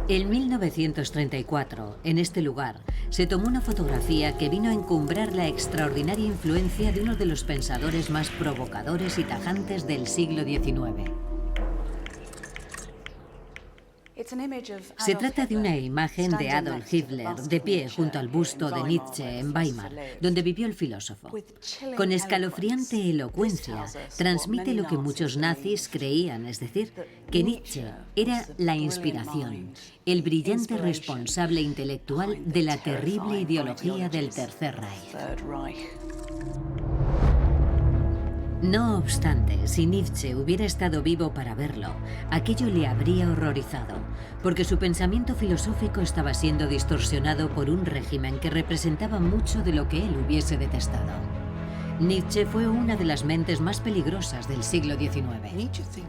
En 1934, en este lugar, se tomó una fotografía que vino a encumbrar la extraordinaria influencia de uno de los pensadores más provocadores y tajantes del siglo XIX. Se trata de una imagen de Adolf Hitler de pie junto al busto de Nietzsche en Weimar, donde vivió el filósofo. Con escalofriante elocuencia, transmite lo que muchos nazis creían, es decir, que Nietzsche era la inspiración, el brillante responsable intelectual de la terrible ideología del Tercer Reich. No obstante, si Nietzsche hubiera estado vivo para verlo, aquello le habría horrorizado, porque su pensamiento filosófico estaba siendo distorsionado por un régimen que representaba mucho de lo que él hubiese detestado. Nietzsche fue una de las mentes más peligrosas del siglo XIX.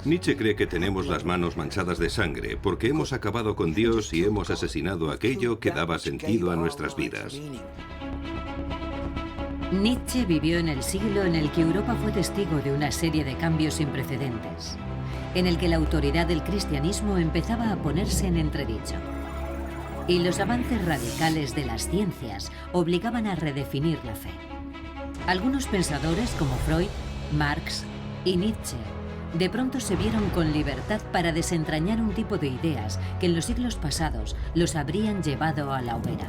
Nietzsche cree que tenemos las manos manchadas de sangre porque hemos acabado con Dios y hemos asesinado aquello que daba sentido a nuestras vidas. Nietzsche vivió en el siglo en el que Europa fue testigo de una serie de cambios sin precedentes, en el que la autoridad del cristianismo empezaba a ponerse en entredicho. Y los avances radicales de las ciencias obligaban a redefinir la fe. Algunos pensadores como Freud, Marx y Nietzsche de pronto se vieron con libertad para desentrañar un tipo de ideas que en los siglos pasados los habrían llevado a la hoguera.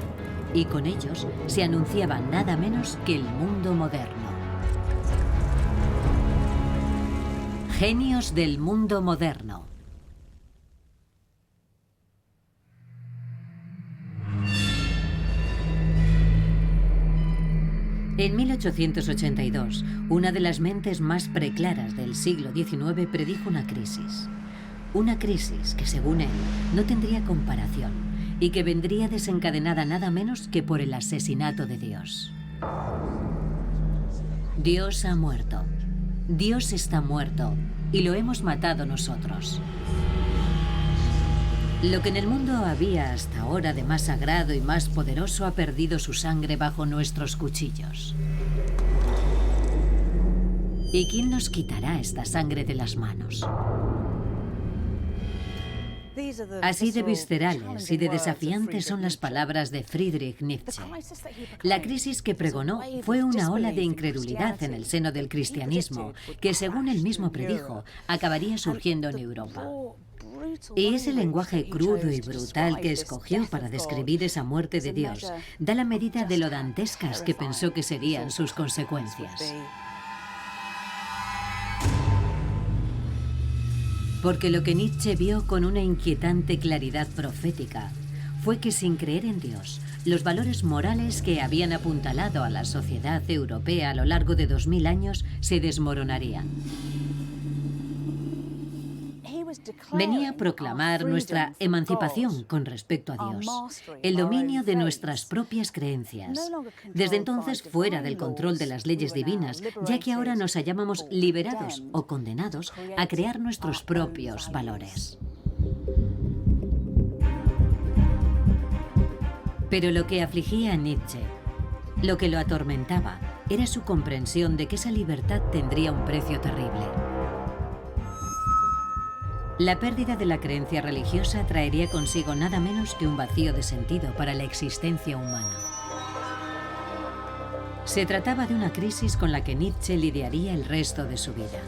Y con ellos se anunciaba nada menos que el mundo moderno. Genios del mundo moderno. En 1882, una de las mentes más preclaras del siglo XIX predijo una crisis. Una crisis que, según él, no tendría comparación y que vendría desencadenada nada menos que por el asesinato de Dios. Dios ha muerto. Dios está muerto y lo hemos matado nosotros. Lo que en el mundo había hasta ahora de más sagrado y más poderoso ha perdido su sangre bajo nuestros cuchillos. ¿Y quién nos quitará esta sangre de las manos? Así de viscerales y de desafiantes son las palabras de Friedrich Nietzsche. La crisis que pregonó fue una ola de incredulidad en el seno del cristianismo, que, según él mismo predijo, acabaría surgiendo en Europa. Y ese lenguaje crudo y brutal que escogió para describir esa muerte de Dios da la medida de lo dantescas que pensó que serían sus consecuencias. Porque lo que Nietzsche vio con una inquietante claridad profética fue que, sin creer en Dios, los valores morales que habían apuntalado a la sociedad europea a lo largo de 2000 años se desmoronarían. Venía a proclamar nuestra emancipación con respecto a Dios, el dominio de nuestras propias creencias. Desde entonces, fuera del control de las leyes divinas, ya que ahora nos hallábamos liberados o condenados a crear nuestros propios valores. Pero lo que afligía a Nietzsche, lo que lo atormentaba, era su comprensión de que esa libertad tendría un precio terrible. La pérdida de la creencia religiosa traería consigo nada menos que un vacío de sentido para la existencia humana. Se trataba de una crisis con la que Nietzsche lidiaría el resto de su vida.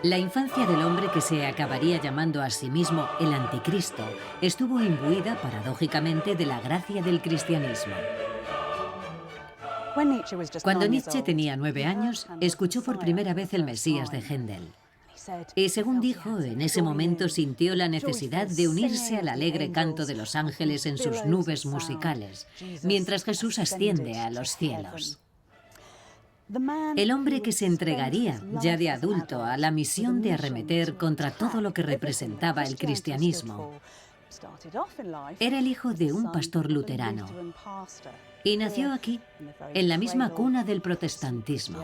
La infancia del hombre, que se acabaría llamando a sí mismo el Anticristo, estuvo imbuida, paradójicamente, de la gracia del cristianismo. Cuando Nietzsche tenía 9 años, escuchó por primera vez el Mesías de Händel. Y según dijo, en ese momento sintió la necesidad de unirse al alegre canto de los ángeles en sus nubes musicales, mientras Jesús asciende a los cielos. El hombre que se entregaría, ya de adulto, a la misión de arremeter contra todo lo que representaba el cristianismo, era el hijo de un pastor luterano y nació aquí, en la misma cuna del protestantismo.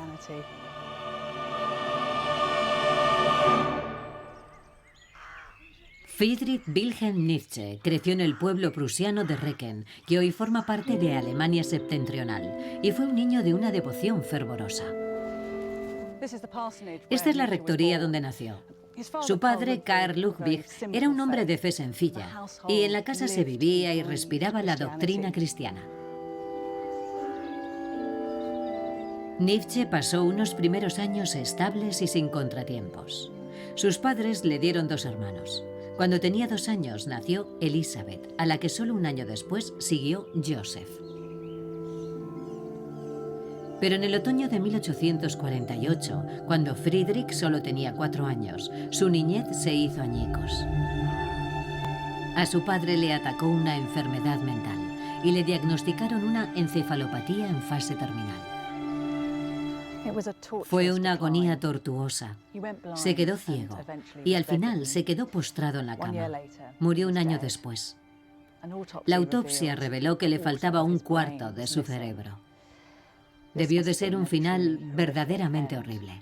Friedrich Wilhelm Nietzsche creció en el pueblo prusiano de Recken, que hoy forma parte de Alemania septentrional, y fue un niño de una devoción fervorosa. Esta es la rectoría donde nació. Su padre, Karl Ludwig, era un hombre de fe sencilla, y en la casa se vivía y respiraba la doctrina cristiana. Nietzsche pasó unos primeros años estables y sin contratiempos. Sus padres le dieron 2 hermanos. Cuando tenía 2 años nació Elizabeth, a la que solo un año después siguió Joseph. Pero en el otoño de 1848, cuando Friedrich solo tenía 4 años, su niñez se hizo añicos. A su padre le atacó una enfermedad mental y le diagnosticaron una encefalopatía en fase terminal. Fue una agonía tortuosa. Se quedó ciego y al final se quedó postrado en la cama. Murió un año después. La autopsia reveló que le faltaba un cuarto de su cerebro. Debió de ser un final verdaderamente horrible.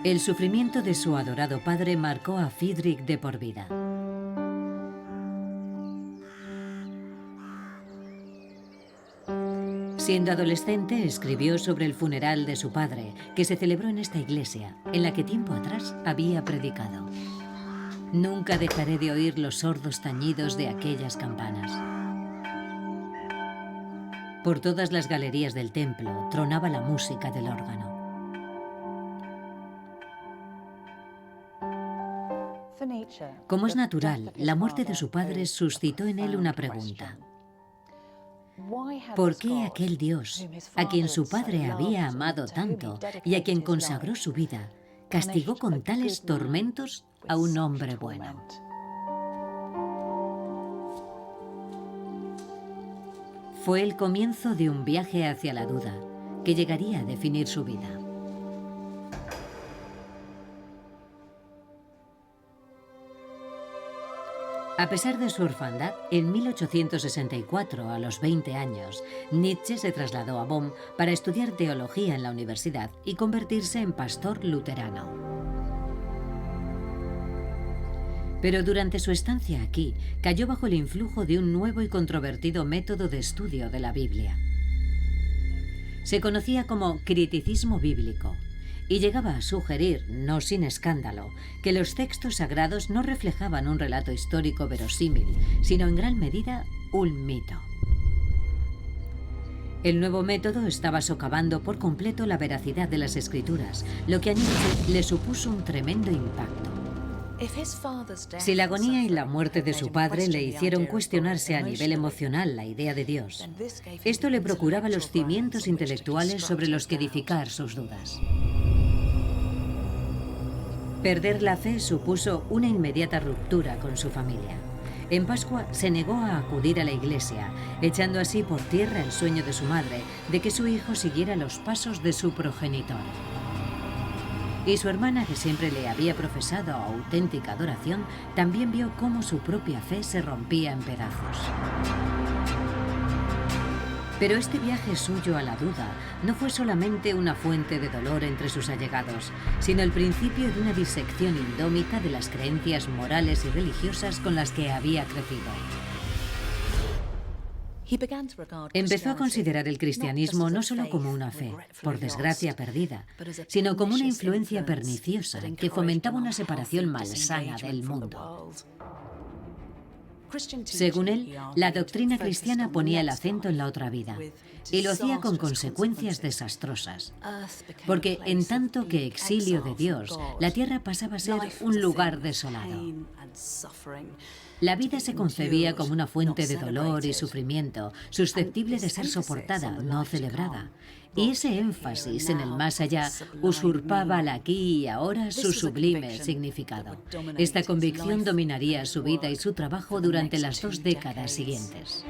El sufrimiento de su adorado padre marcó a Friedrich de por vida. Siendo adolescente, escribió sobre el funeral de su padre, que se celebró en esta iglesia, en la que tiempo atrás había predicado. Nunca dejaré de oír los sordos tañidos de aquellas campanas. Por todas las galerías del templo tronaba la música del órgano. Como es natural, la muerte de su padre suscitó en él una pregunta. ¿Por qué aquel Dios, a quien su padre había amado tanto y a quien consagró su vida, castigó con tales tormentos a un hombre bueno? Fue el comienzo de un viaje hacia la duda, que llegaría a definir su vida. A pesar de su orfandad, en 1864, a los 20 años, Nietzsche se trasladó a Bonn para estudiar teología en la universidad y convertirse en pastor luterano. Pero durante su estancia aquí, cayó bajo el influjo de un nuevo y controvertido método de estudio de la Biblia. Se conocía como criticismo bíblico y llegaba a sugerir, no sin escándalo, que los textos sagrados no reflejaban un relato histórico verosímil, sino en gran medida un mito. El nuevo método estaba socavando por completo la veracidad de las escrituras, lo que a Nietzsche le supuso un tremendo impacto. Si la agonía y la muerte de su padre le hicieron cuestionarse a nivel emocional la idea de Dios, esto le procuraba los cimientos intelectuales sobre los que edificar sus dudas. Perder la fe supuso una inmediata ruptura con su familia. En Pascua se negó a acudir a la iglesia, echando así por tierra el sueño de su madre de que su hijo siguiera los pasos de su progenitor. Y su hermana, que siempre le había profesado auténtica adoración, también vio cómo su propia fe se rompía en pedazos. Pero este viaje suyo a la duda no fue solamente una fuente de dolor entre sus allegados, sino el principio de una disección indómita de las creencias morales y religiosas con las que había crecido. Empezó a considerar el cristianismo no solo como una fe, por desgracia perdida, sino como una influencia perniciosa que fomentaba una separación malsana del mundo. Según él, la doctrina cristiana ponía el acento en la otra vida, y lo hacía con consecuencias desastrosas, porque en tanto que exilio de Dios, la tierra pasaba a ser un lugar desolado. La vida se concebía como una fuente de dolor y sufrimiento, susceptible de ser soportada, no celebrada. Y ese énfasis en el más allá usurpaba al aquí y ahora su sublime significado. Esta convicción dominaría su vida y su trabajo durante las 2 décadas siguientes.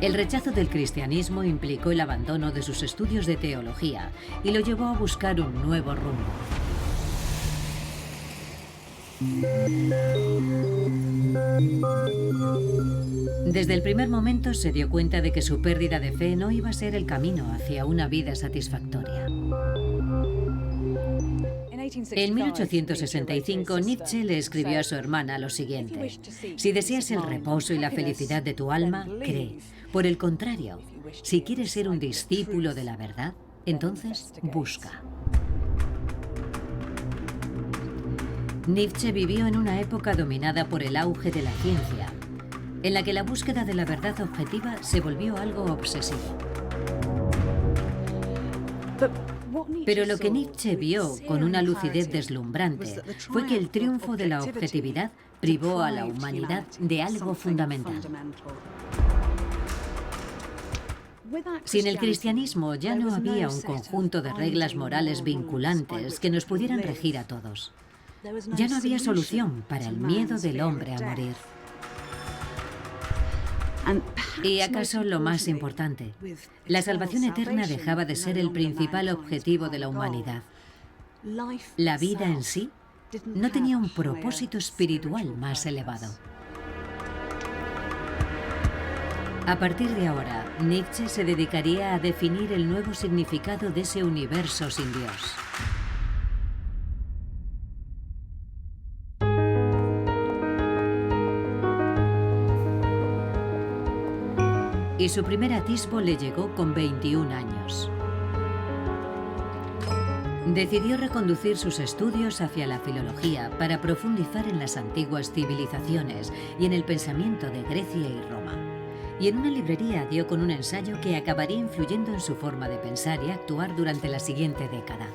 El rechazo del cristianismo implicó el abandono de sus estudios de teología y lo llevó a buscar un nuevo rumbo. Desde el primer momento se dio cuenta de que su pérdida de fe no iba a ser el camino hacia una vida satisfactoria. En 1865, Nietzsche le escribió a su hermana lo siguiente: si deseas el reposo y la felicidad de tu alma, cree. Por el contrario, si quieres ser un discípulo de la verdad, entonces busca. Nietzsche vivió en una época dominada por el auge de la ciencia, en la que la búsqueda de la verdad objetiva se volvió algo obsesivo. Pero lo que Nietzsche vio con una lucidez deslumbrante fue que el triunfo de la objetividad privó a la humanidad de algo fundamental. Sin el cristianismo ya no había un conjunto de reglas morales vinculantes que nos pudieran regir a todos. Ya no había solución para el miedo del hombre a morir. Y acaso lo más importante, la salvación eterna dejaba de ser el principal objetivo de la humanidad. La vida en sí no tenía un propósito espiritual más elevado. A partir de ahora, Nietzsche se dedicaría a definir el nuevo significado de ese universo sin Dios. Y su primer atisbo le llegó con 21 años. Decidió reconducir sus estudios hacia la filología para profundizar en las antiguas civilizaciones y en el pensamiento de Grecia y Roma. Y en una librería dio con un ensayo que acabaría influyendo en su forma de pensar y actuar durante la siguiente década.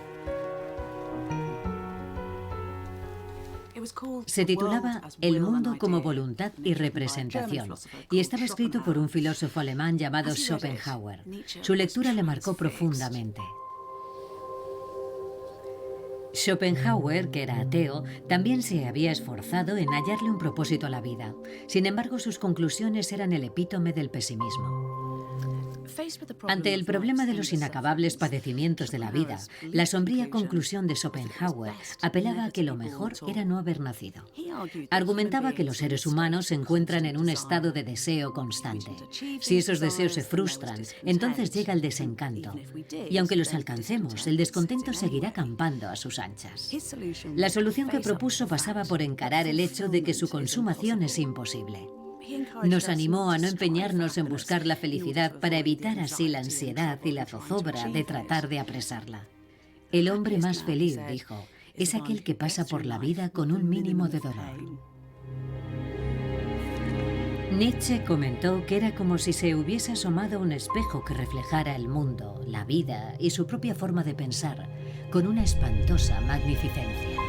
Se titulaba El mundo como voluntad y representación y estaba escrito por un filósofo alemán llamado Schopenhauer. Su lectura le marcó profundamente. Schopenhauer, que era ateo, también se había esforzado en hallarle un propósito a la vida. Sin embargo, sus conclusiones eran el epítome del pesimismo. Ante el problema de los inacabables padecimientos de la vida, la sombría conclusión de Schopenhauer apelaba a que lo mejor era no haber nacido. Argumentaba que los seres humanos se encuentran en un estado de deseo constante. Si esos deseos se frustran, entonces llega el desencanto. Y aunque los alcancemos, el descontento seguirá campando a sus anchas. La solución que propuso pasaba por encarar el hecho de que su consumación es imposible. Nos animó a no empeñarnos en buscar la felicidad para evitar así la ansiedad y la zozobra de tratar de apresarla. El hombre más feliz, dijo, es aquel que pasa por la vida con un mínimo de dolor. Nietzsche comentó que era como si se hubiese asomado un espejo que reflejara el mundo, la vida y su propia forma de pensar, con una espantosa magnificencia.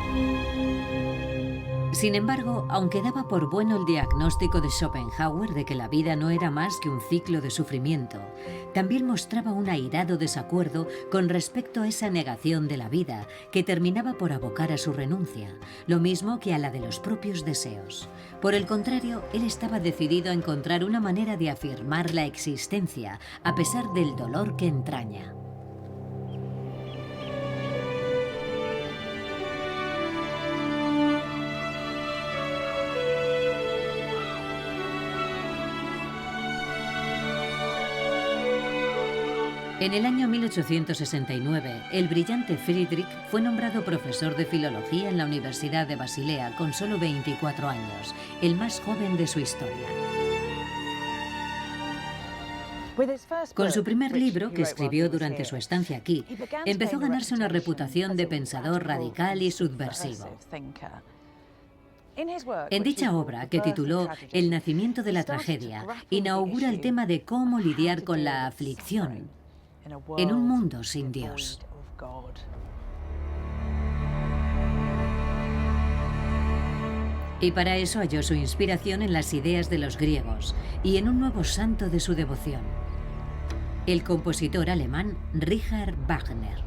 Sin embargo, aunque daba por bueno el diagnóstico de Schopenhauer de que la vida no era más que un ciclo de sufrimiento, también mostraba un airado desacuerdo con respecto a esa negación de la vida que terminaba por abocar a su renuncia, lo mismo que a la de los propios deseos. Por el contrario, él estaba decidido a encontrar una manera de afirmar la existencia a pesar del dolor que entraña. En el año 1869, el brillante Friedrich fue nombrado profesor de filología en la Universidad de Basilea con solo 24 años, el más joven de su historia. Con su primer libro, que escribió durante su estancia aquí, empezó a ganarse una reputación de pensador radical y subversivo. En dicha obra, que tituló El nacimiento de la tragedia, inaugura el tema de cómo lidiar con la aflicción en un mundo sin Dios. Y para eso halló su inspiración en las ideas de los griegos y en un nuevo santo de su devoción, el compositor alemán Richard Wagner.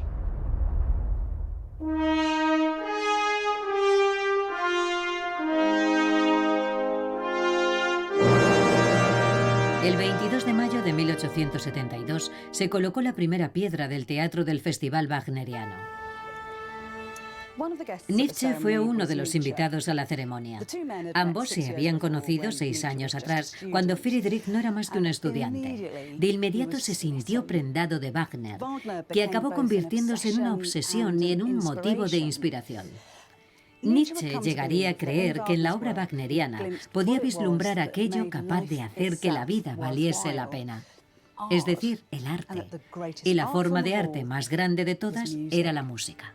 El 22 de mayo de 1872 se colocó la primera piedra del teatro del Festival Wagneriano. Nietzsche fue uno de los invitados a la ceremonia. Ambos se habían conocido 6 años atrás, cuando Friedrich no era más que un estudiante. De inmediato se sintió prendado de Wagner, que acabó convirtiéndose en una obsesión y en un motivo de inspiración. Nietzsche llegaría a creer que en la obra wagneriana podía vislumbrar aquello capaz de hacer que la vida valiese la pena. Es decir, el arte. Y la forma de arte más grande de todas era la música.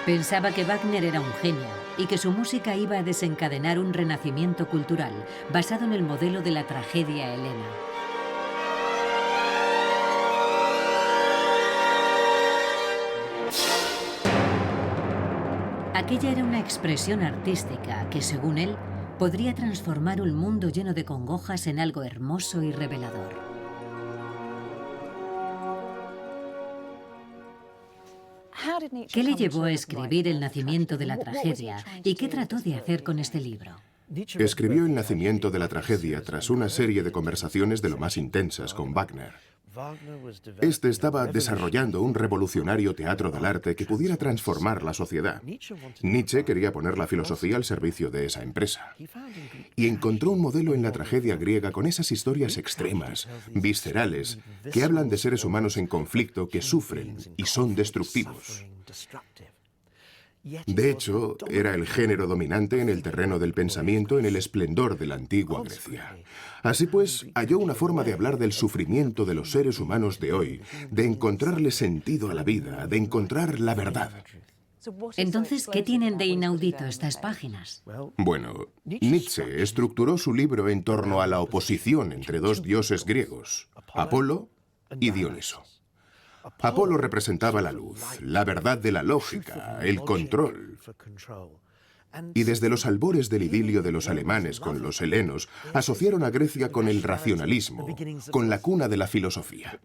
Pensaba que Wagner era un genio y que su música iba a desencadenar un renacimiento cultural basado en el modelo de la tragedia helena. Aquella era una expresión artística que, según él, podría transformar un mundo lleno de congojas en algo hermoso y revelador. ¿Qué le llevó a escribir El nacimiento de la tragedia y qué trató de hacer con este libro? Escribió El nacimiento de la tragedia tras una serie de conversaciones de lo más intensas con Wagner. Este estaba desarrollando un revolucionario teatro del arte que pudiera transformar la sociedad. Nietzsche quería poner la filosofía al servicio de esa empresa. Y encontró un modelo en la tragedia griega con esas historias extremas, viscerales, que hablan de seres humanos en conflicto que sufren y son destructivos. De hecho, era el género dominante en el terreno del pensamiento en el esplendor de la antigua Grecia. Así pues, halló una forma de hablar del sufrimiento de los seres humanos de hoy, de encontrarle sentido a la vida, de encontrar la verdad. Entonces, ¿qué tienen de inaudito estas páginas? Bueno, Nietzsche estructuró su libro en torno a la oposición entre dos dioses griegos, Apolo y Dioniso. Apolo representaba la luz, la verdad de la lógica, el control. Y desde los albores del idilio de los alemanes con los helenos, asociaron a Grecia con el racionalismo, con la cuna de la filosofía.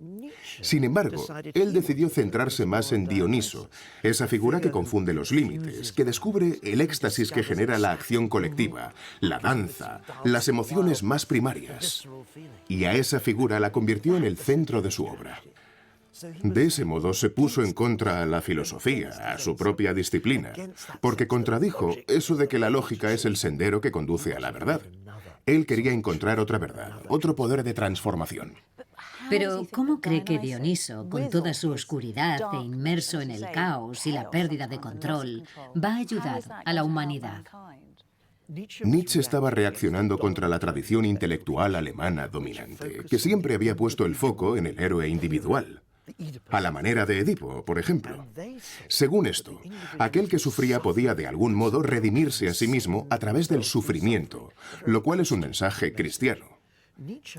Sin embargo, él decidió centrarse más en Dioniso, esa figura que confunde los límites, que descubre el éxtasis que genera la acción colectiva, la danza, las emociones más primarias. Y a esa figura la convirtió en el centro de su obra. De ese modo se puso en contra a la filosofía, a su propia disciplina, porque contradijo eso de que la lógica es el sendero que conduce a la verdad. Él quería encontrar otra verdad, otro poder de transformación. Pero, ¿cómo cree que Dioniso, con toda su oscuridad e inmerso en el caos y la pérdida de control, va a ayudar a la humanidad? Nietzsche estaba reaccionando contra la tradición intelectual alemana dominante, que siempre había puesto el foco en el héroe individual. A la manera de Edipo, por ejemplo. Según esto, aquel que sufría podía de algún modo redimirse a sí mismo a través del sufrimiento, lo cual es un mensaje cristiano.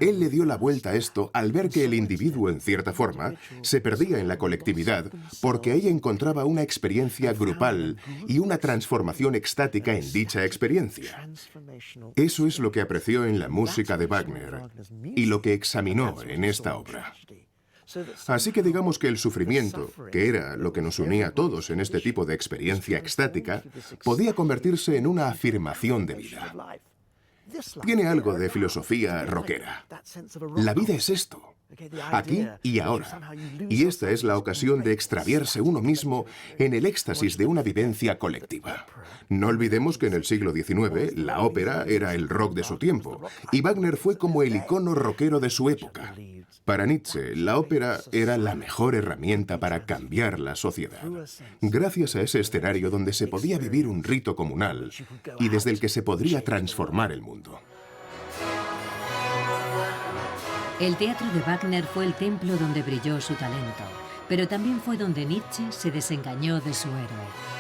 Él le dio la vuelta a esto al ver que el individuo, en cierta forma, se perdía en la colectividad porque ahí encontraba una experiencia grupal y una transformación extática en dicha experiencia. Eso es lo que apreció en la música de Wagner y lo que examinó en esta obra. Así que digamos que el sufrimiento, que era lo que nos unía a todos en este tipo de experiencia extática, podía convertirse en una afirmación de vida. Tiene algo de filosofía rockera. La vida es esto, aquí y ahora. Y esta es la ocasión de extraviarse uno mismo en el éxtasis de una vivencia colectiva. No olvidemos que en el siglo XIX la ópera era el rock de su tiempo, y Wagner fue como el icono rockero de su época. Para Nietzsche, la ópera era la mejor herramienta para cambiar la sociedad. Gracias a ese escenario donde se podía vivir un rito comunal y desde el que se podría transformar el mundo. El teatro de Wagner fue el templo donde brilló su talento, pero también fue donde Nietzsche se desengañó de su héroe.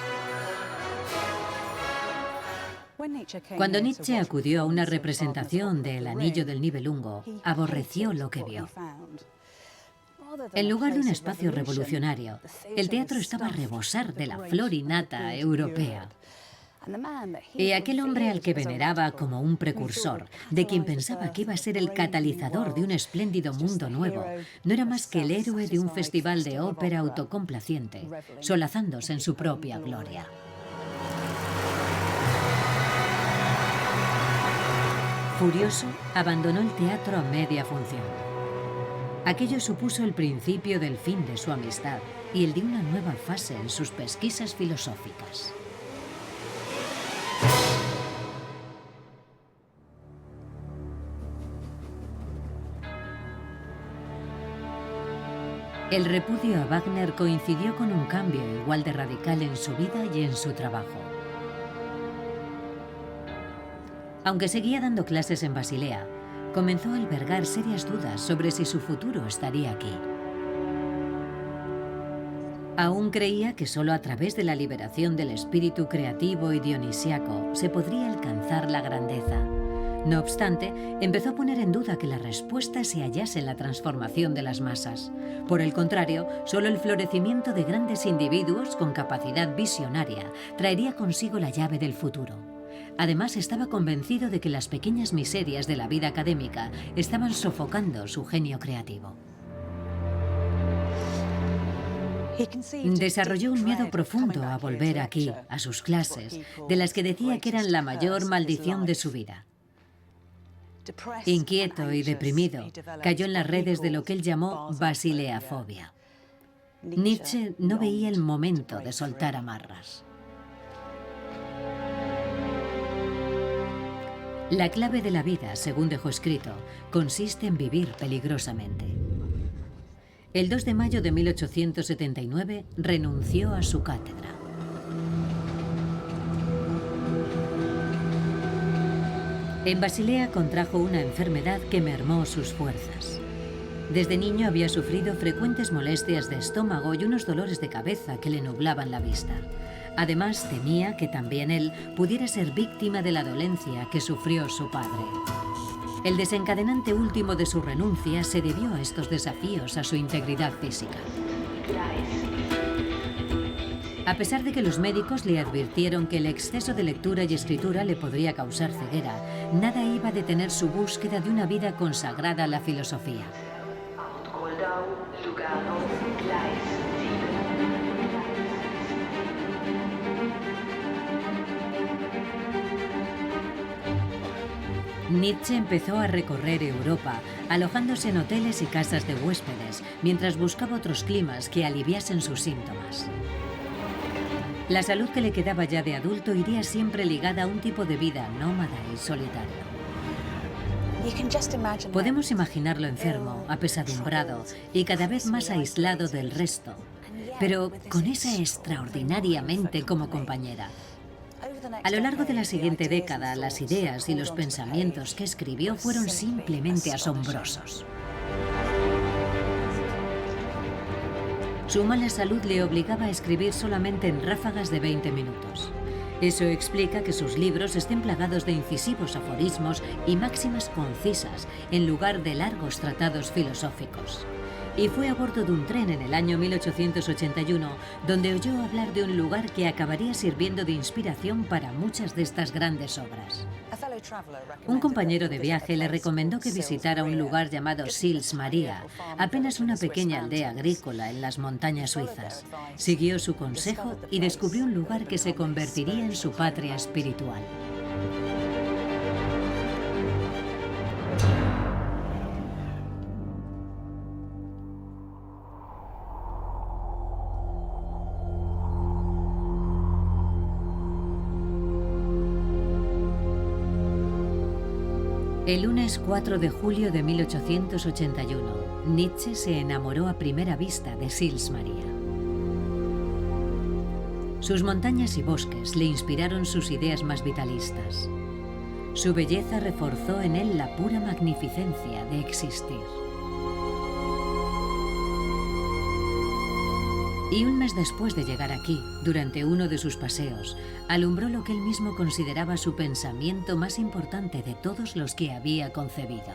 Cuando Nietzsche acudió a una representación de El Anillo del Nibelungo, aborreció lo que vio. En lugar de un espacio revolucionario, el teatro estaba a rebosar de la flor innata europea. Y aquel hombre al que veneraba como un precursor, de quien pensaba que iba a ser el catalizador de un espléndido mundo nuevo, no era más que el héroe de un festival de ópera autocomplaciente, solazándose en su propia gloria. Furioso, abandonó el teatro a media función. Aquello supuso el principio del fin de su amistad y el de una nueva fase en sus pesquisas filosóficas. El repudio a Wagner coincidió con un cambio igual de radical en su vida y en su trabajo. Aunque seguía dando clases en Basilea, comenzó a albergar serias dudas sobre si su futuro estaría aquí. Aún creía que solo a través de la liberación del espíritu creativo y dionisiaco se podría alcanzar la grandeza. No obstante, empezó a poner en duda que la respuesta se hallase en la transformación de las masas. Por el contrario, solo el florecimiento de grandes individuos con capacidad visionaria traería consigo la llave del futuro. Además, estaba convencido de que las pequeñas miserias de la vida académica estaban sofocando su genio creativo. Desarrolló un miedo profundo a volver aquí, a sus clases, de las que decía que eran la mayor maldición de su vida. Inquieto y deprimido, cayó en las redes de lo que él llamó basileafobia. Nietzsche no veía el momento de soltar amarras. La clave de la vida, según dejó escrito, consiste en vivir peligrosamente. El 2 de mayo de 1879 renunció a su cátedra. En Basilea contrajo una enfermedad que mermó sus fuerzas. Desde niño había sufrido frecuentes molestias de estómago y unos dolores de cabeza que le nublaban la vista. Además, temía que también él pudiera ser víctima de la dolencia que sufrió su padre. El desencadenante último de su renuncia se debió a estos desafíos a su integridad física. A pesar de que los médicos le advirtieron que el exceso de lectura y escritura le podría causar ceguera, nada iba a detener su búsqueda de una vida consagrada a la filosofía. Nietzsche empezó a recorrer Europa, alojándose en hoteles y casas de huéspedes, mientras buscaba otros climas que aliviasen sus síntomas. La salud que le quedaba ya de adulto iría siempre ligada a un tipo de vida nómada y solitario. Podemos imaginarlo enfermo, apesadumbrado y cada vez más aislado del resto, pero con esa extraordinaria mente como compañera. A lo largo de la siguiente década, las ideas y los pensamientos que escribió fueron simplemente asombrosos. Su mala salud le obligaba a escribir solamente en ráfagas de 20 minutos. Eso explica que sus libros estén plagados de incisivos aforismos y máximas concisas, en lugar de largos tratados filosóficos. Y fue a bordo de un tren en el año 1881 donde oyó hablar de un lugar que acabaría sirviendo de inspiración para muchas de estas grandes obras. Un compañero de viaje le recomendó que visitara un lugar llamado Sils Maria, apenas una pequeña aldea agrícola en las montañas suizas. Siguió su consejo y descubrió un lugar que se convertiría en su patria espiritual. El lunes 4 de julio de 1881, Nietzsche se enamoró a primera vista de Sils Maria. Sus montañas y bosques le inspiraron sus ideas más vitalistas. Su belleza reforzó en él la pura magnificencia de existir. Y un mes después de llegar aquí, durante uno de sus paseos, alumbró lo que él mismo consideraba su pensamiento más importante de todos los que había concebido.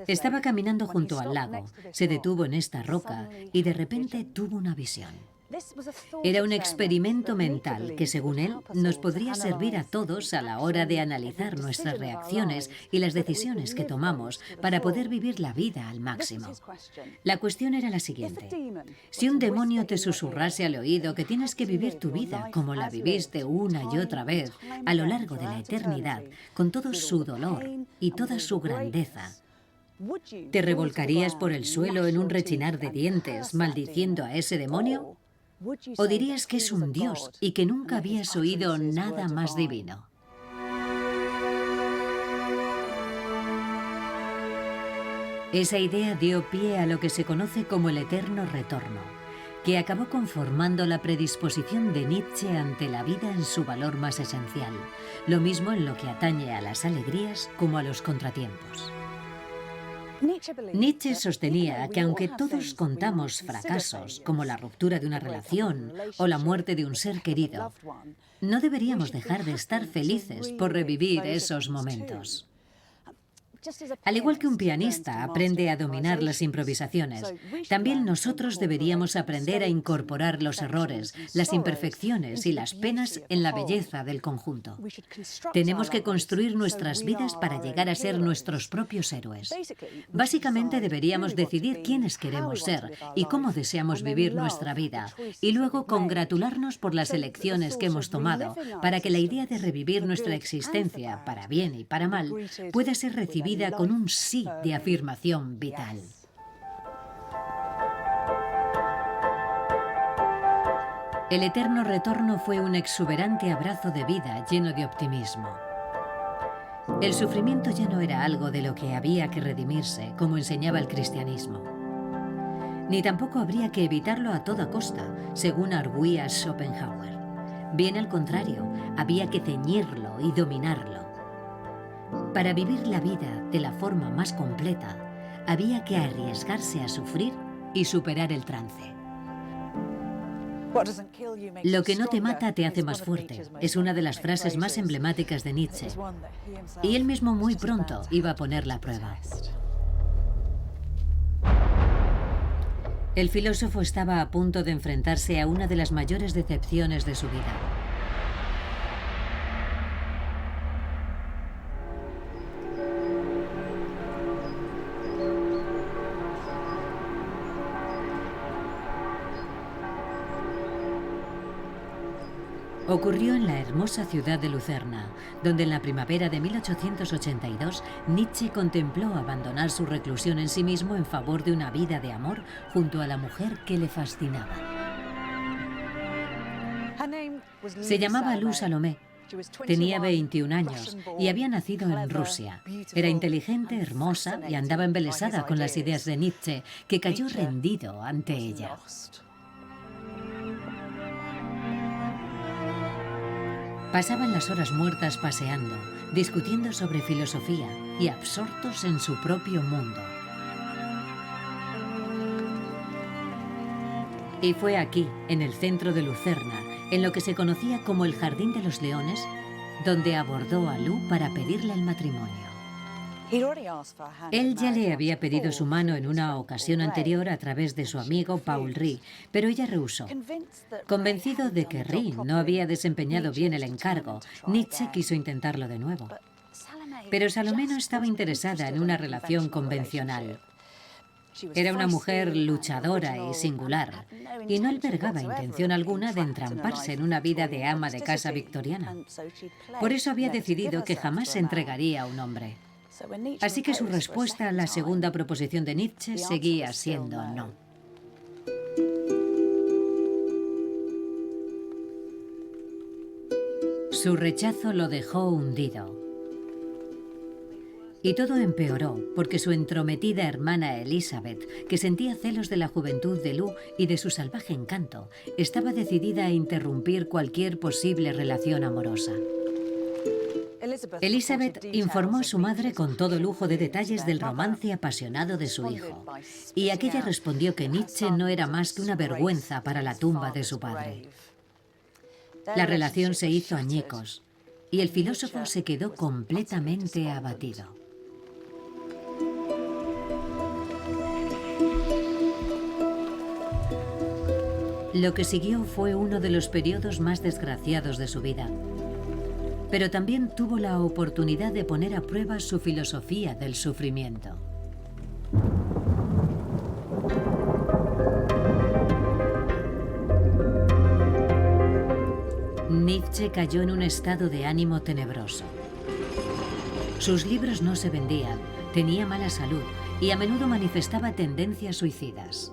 Estaba caminando junto al lago, se detuvo en esta roca y de repente tuvo una visión. Era un experimento mental que, según él, nos podría servir a todos a la hora de analizar nuestras reacciones y las decisiones que tomamos para poder vivir la vida al máximo. La cuestión era la siguiente. Si un demonio te susurrase al oído que tienes que vivir tu vida como la viviste una y otra vez a lo largo de la eternidad, con todo su dolor y toda su grandeza, ¿te revolcarías por el suelo en un rechinar de dientes, maldiciendo a ese demonio? ¿O dirías que es un dios y que nunca habías oído nada más divino? Esa idea dio pie a lo que se conoce como el eterno retorno, que acabó conformando la predisposición de Nietzsche ante la vida en su valor más esencial, lo mismo en lo que atañe a las alegrías como a los contratiempos. Nietzsche sostenía que aunque todos contamos fracasos, como la ruptura de una relación o la muerte de un ser querido, no deberíamos dejar de estar felices por revivir esos momentos. Al igual que un pianista aprende a dominar las improvisaciones, también nosotros deberíamos aprender a incorporar los errores, las imperfecciones y las penas en la belleza del conjunto. Tenemos que construir nuestras vidas para llegar a ser nuestros propios héroes. Básicamente deberíamos decidir quiénes queremos ser y cómo deseamos vivir nuestra vida, y luego congratularnos por las elecciones que hemos tomado para que la idea de revivir nuestra existencia, para bien y para mal, pueda ser recibida con un sí de afirmación vital. El eterno retorno fue un exuberante abrazo de vida lleno de optimismo. El sufrimiento ya no era algo de lo que había que redimirse, como enseñaba el cristianismo. Ni tampoco habría que evitarlo a toda costa, según arguía Schopenhauer. Bien al contrario, había que ceñirlo y dominarlo. Para vivir la vida de la forma más completa, había que arriesgarse a sufrir y superar el trance. Lo que no te mata te hace más fuerte, es una de las frases más emblemáticas de Nietzsche. Y él mismo muy pronto iba a ponerla a prueba. El filósofo estaba a punto de enfrentarse a una de las mayores decepciones de su vida. Ocurrió en la hermosa ciudad de Lucerna, donde en la primavera de 1882 Nietzsche contempló abandonar su reclusión en sí mismo en favor de una vida de amor junto a la mujer que le fascinaba. Se llamaba Lou Salomé. Tenía 21 años y había nacido en Rusia. Era inteligente, hermosa y andaba embelesada con las ideas de Nietzsche, que cayó rendido ante ella. Pasaban las horas muertas paseando, discutiendo sobre filosofía y absortos en su propio mundo. Y fue aquí, en el centro de Lucerna, en lo que se conocía como el Jardín de los Leones, donde abordó a Lou para pedirle el matrimonio. Él ya le había pedido su mano en una ocasión anterior a través de su amigo Paul Rie, pero ella rehusó. Convencido de que Rie no había desempeñado bien el encargo, Nietzsche quiso intentarlo de nuevo. Pero Salomé no estaba interesada en una relación convencional. Era una mujer luchadora y singular, y no albergaba intención alguna de entramparse en una vida de ama de casa victoriana. Por eso había decidido que jamás se entregaría a un hombre. Así que su respuesta a la segunda proposición de Nietzsche seguía siendo no. Su rechazo lo dejó hundido. Y todo empeoró porque su entrometida hermana Elizabeth, que sentía celos de la juventud de Lou y de su salvaje encanto, estaba decidida a interrumpir cualquier posible relación amorosa. Elizabeth informó a su madre con todo lujo de detalles del romance apasionado de su hijo, y aquella respondió que Nietzsche no era más que una vergüenza para la tumba de su padre. La relación se hizo añicos, y el filósofo se quedó completamente abatido. Lo que siguió fue uno de los periodos más desgraciados de su vida. Pero también tuvo la oportunidad de poner a prueba su filosofía del sufrimiento. Nietzsche cayó en un estado de ánimo tenebroso. Sus libros no se vendían, tenía mala salud y a menudo manifestaba tendencias suicidas.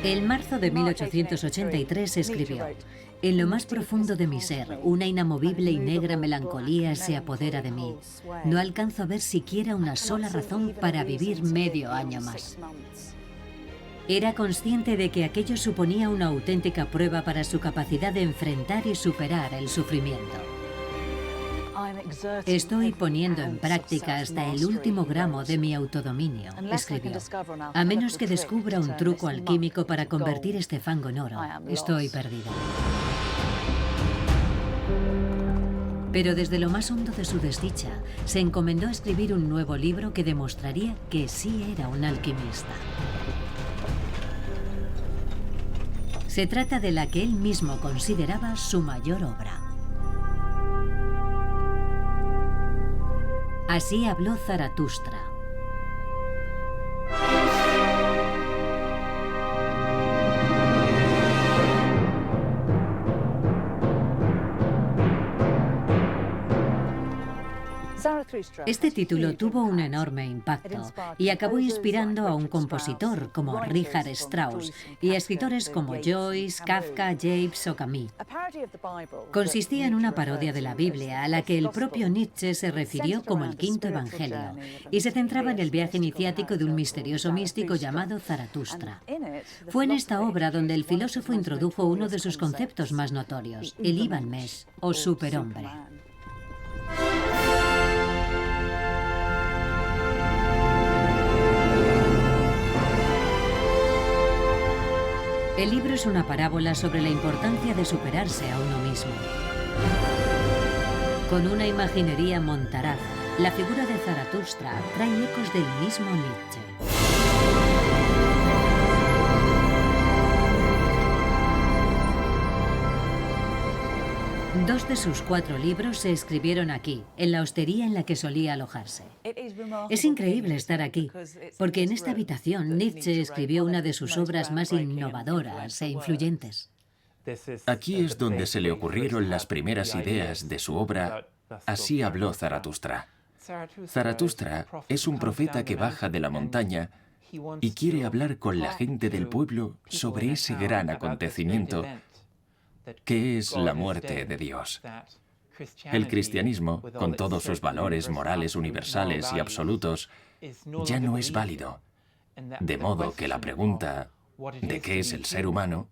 En marzo de 1883 escribió: «En lo más profundo de mi ser, una inamovible y negra melancolía se apodera de mí. No alcanzo a ver siquiera una sola razón para vivir medio año más». Era consciente de que aquello suponía una auténtica prueba para su capacidad de enfrentar y superar el sufrimiento. «Estoy poniendo en práctica hasta el último gramo de mi autodominio», escribió. «A menos que descubra un truco alquímico para convertir este fango en oro, estoy perdida». Pero desde lo más hondo de su desdicha, se encomendó a escribir un nuevo libro que demostraría que sí era un alquimista. Se trata de la que él mismo consideraba su mayor obra. Así habló Zaratustra. Este título tuvo un enorme impacto y acabó inspirando a un compositor como Richard Strauss y a escritores como Joyce, Kafka, Yeats o Camus. Consistía en una parodia de la Biblia a la que el propio Nietzsche se refirió como el quinto evangelio y se centraba en el viaje iniciático de un misterioso místico llamado Zaratustra. Fue en esta obra donde el filósofo introdujo uno de sus conceptos más notorios, el Iban-Mesh o superhombre. El libro es una parábola sobre la importancia de superarse a uno mismo. Con una imaginería montaraz, la figura de Zaratustra trae ecos del mismo Nietzsche. Dos de sus 4 libros se escribieron aquí, en la hostería en la que solía alojarse. Es increíble estar aquí, porque en esta habitación Nietzsche escribió una de sus obras más innovadoras e influyentes. Aquí es donde se le ocurrieron las primeras ideas de su obra Así habló Zaratustra. Zaratustra es un profeta que baja de la montaña y quiere hablar con la gente del pueblo sobre ese gran acontecimiento que es la muerte de Dios. El cristianismo, con todos sus valores morales universales y absolutos, ya no es válido. De modo que la pregunta de qué es el ser humano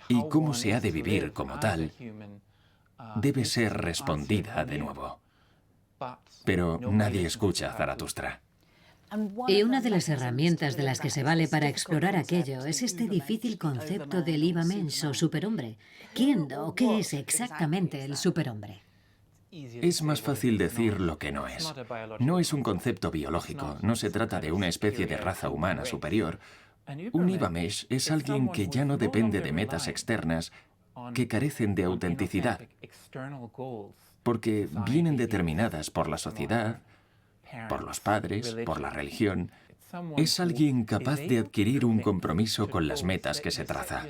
y cómo se ha de vivir como tal debe ser respondida de nuevo. Pero nadie escucha a Zaratustra. Y una de las herramientas de las que se vale para explorar aquello es este difícil concepto del Iban-Mesh o superhombre. ¿Quién o qué es exactamente el superhombre? Es más fácil decir lo que no es. No es un concepto biológico, no se trata de una especie de raza humana superior. Un Iban-Mesh es alguien que ya no depende de metas externas que carecen de autenticidad, porque vienen determinadas por la sociedad, por los padres, por la religión. Es alguien capaz de adquirir un compromiso con las metas que se traza.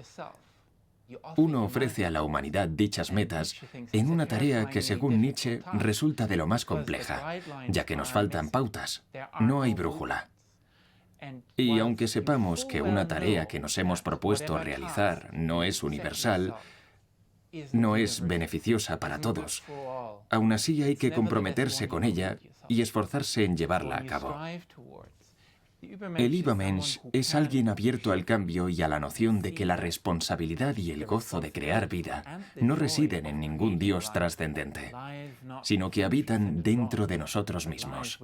Uno ofrece a la humanidad dichas metas en una tarea que, según Nietzsche, resulta de lo más compleja, ya que nos faltan pautas, no hay brújula. Y aunque sepamos que una tarea que nos hemos propuesto realizar no es universal, no es beneficiosa para todos, aún así hay que comprometerse con ella y esforzarse en llevarla a cabo. El Iban-Mesh es alguien abierto al cambio y a la noción de que la responsabilidad y el gozo de crear vida no residen en ningún Dios trascendente, sino que habitan dentro de nosotros mismos.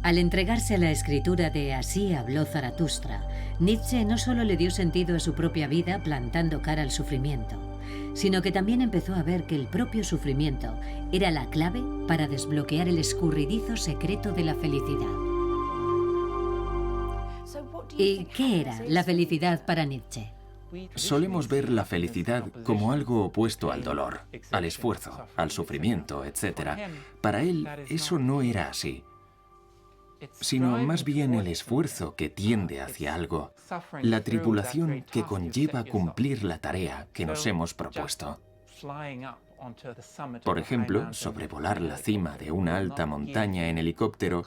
Al entregarse a la escritura de Así habló Zaratustra, Nietzsche no solo le dio sentido a su propia vida plantando cara al sufrimiento, sino que también empezó a ver que el propio sufrimiento era la clave para desbloquear el escurridizo secreto de la felicidad. ¿Y qué era la felicidad para Nietzsche? Solemos ver la felicidad como algo opuesto al dolor, al esfuerzo, al sufrimiento, etc. Para él, eso no era así, sino más bien el esfuerzo que tiende hacia algo, la tribulación que conlleva cumplir la tarea que nos hemos propuesto. Por ejemplo, sobrevolar la cima de una alta montaña en helicóptero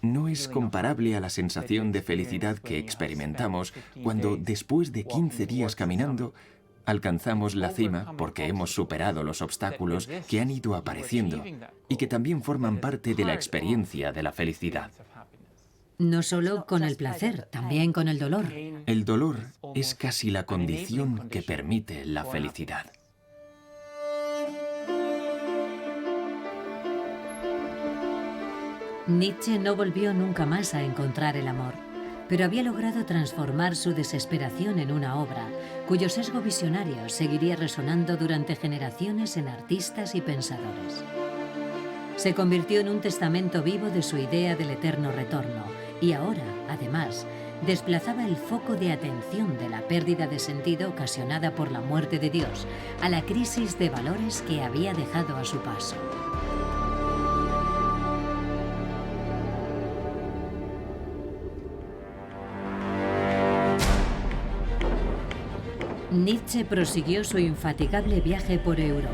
no es comparable a la sensación de felicidad que experimentamos cuando, después de 15 días caminando, alcanzamos la cima porque hemos superado los obstáculos que han ido apareciendo y que también forman parte de la experiencia de la felicidad. No solo con el placer, también con el dolor. El dolor es casi la condición que permite la felicidad. Nietzsche no volvió nunca más a encontrar el amor, pero había logrado transformar su desesperación en una obra, cuyo sesgo visionario seguiría resonando durante generaciones en artistas y pensadores. Se convirtió en un testamento vivo de su idea del eterno retorno, y ahora, además, desplazaba el foco de atención de la pérdida de sentido ocasionada por la muerte de Dios a la crisis de valores que había dejado a su paso. Nietzsche prosiguió su infatigable viaje por Europa.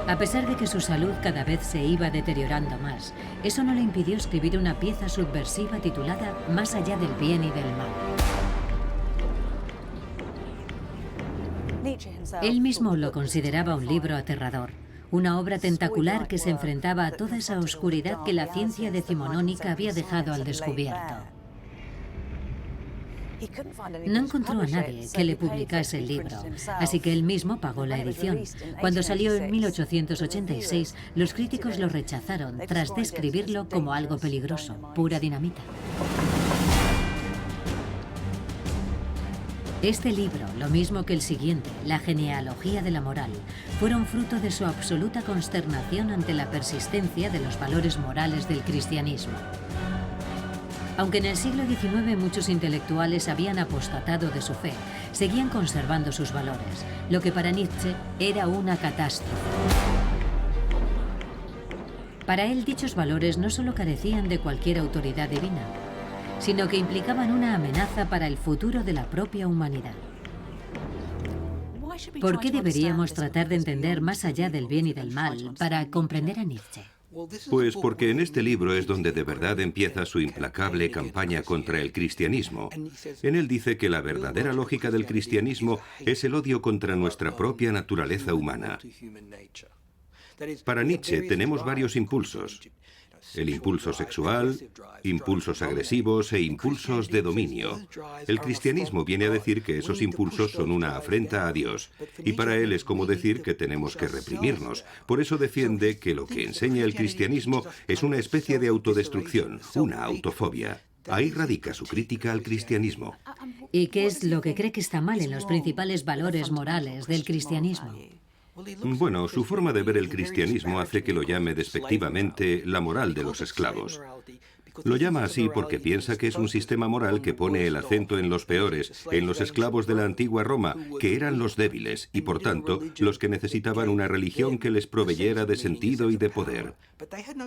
A pesar de que su salud cada vez se iba deteriorando más, eso no le impidió escribir una pieza subversiva titulada Más allá del bien y del mal. Él mismo lo consideraba un libro aterrador, una obra tentacular que se enfrentaba a toda esa oscuridad que la ciencia decimonónica había dejado al descubierto. No encontró a nadie que le publicase el libro, así que él mismo pagó la edición. Cuando salió en 1886, los críticos lo rechazaron tras describirlo como algo peligroso, pura dinamita. Este libro, lo mismo que el siguiente, La genealogía de la moral, fueron fruto de su absoluta consternación ante la persistencia de los valores morales del cristianismo. Aunque en el siglo XIX muchos intelectuales habían apostatado de su fe, seguían conservando sus valores, lo que para Nietzsche era una catástrofe. Para él, dichos valores no solo carecían de cualquier autoridad divina, sino que implicaban una amenaza para el futuro de la propia humanidad. ¿Por qué deberíamos tratar de entender más allá del bien y del mal para comprender a Nietzsche? Pues porque en este libro es donde de verdad empieza su implacable campaña contra el cristianismo. En él dice que la verdadera lógica del cristianismo es el odio contra nuestra propia naturaleza humana. Para Nietzsche tenemos varios impulsos: el impulso sexual, impulsos agresivos e impulsos de dominio. El cristianismo viene a decir que esos impulsos son una afrenta a Dios, y para él es como decir que tenemos que reprimirnos. Por eso defiende que lo que enseña el cristianismo es una especie de autodestrucción, una autofobia. Ahí radica su crítica al cristianismo. ¿Y qué es lo que cree que está mal en los principales valores morales del cristianismo? Bueno, su forma de ver el cristianismo hace que lo llame despectivamente la moral de los esclavos. Lo llama así porque piensa que es un sistema moral que pone el acento en los peores, en los esclavos de la antigua Roma, que eran los débiles y, por tanto, los que necesitaban una religión que les proveyera de sentido y de poder.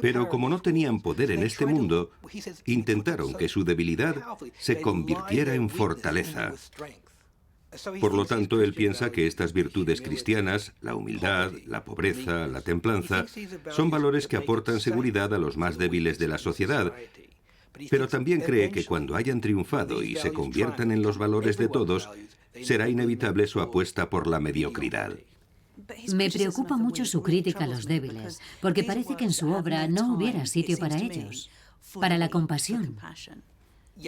Pero como no tenían poder en este mundo, intentaron que su debilidad se convirtiera en fortaleza. Por lo tanto, él piensa que estas virtudes cristianas, la humildad, la pobreza, la templanza, son valores que aportan seguridad a los más débiles de la sociedad. Pero también cree que cuando hayan triunfado y se conviertan en los valores de todos, será inevitable su apuesta por la mediocridad. Me preocupa mucho su crítica a los débiles, porque parece que en su obra no hubiera sitio para ellos, para la compasión.